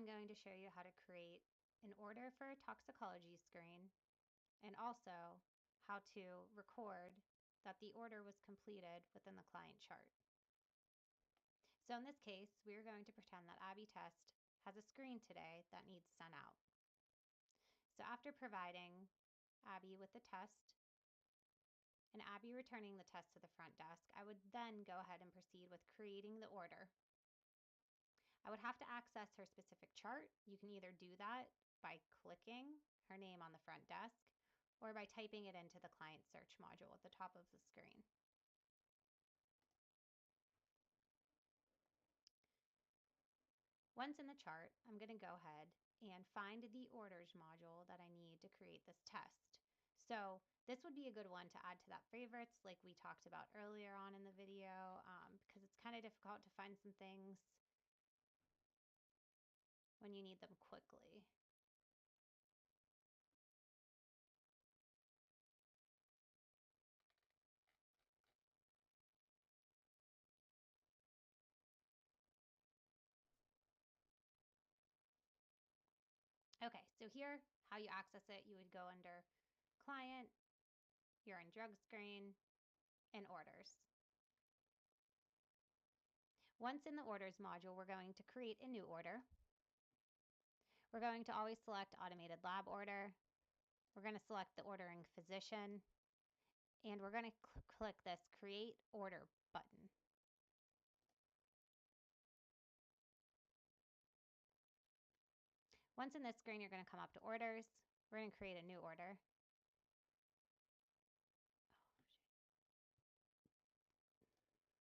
I'm going to show you how to create an order for a toxicology screen and also how to record that the order was completed within the client chart. So in this case, we're going to pretend that Abby Test has a screen today that needs sent out. So after providing Abby with the test and Abby returning the test to the front desk, I would then go ahead and proceed with creating the order. I would have to access her specific chart. You can either do that by clicking her name on the front desk or by typing it into the client search module at the top of the screen. Once in the chart, I'm going to go ahead and find the orders module that I need to create this test. So this would be a good one to add to that favorites like we talked about earlier on in the video, because it's kind of difficult to find some things when you need them quickly. Okay, so here, how you access it, you would go under Client, Urine Drug Screen, and Orders. Once in the Orders module, we're going to create a new order. We're going to always select Automated Lab Order. We're going to select the ordering physician, and we're going to click this Create Order button. Once in this screen, you're going to come up to Orders. We're going to create a new order.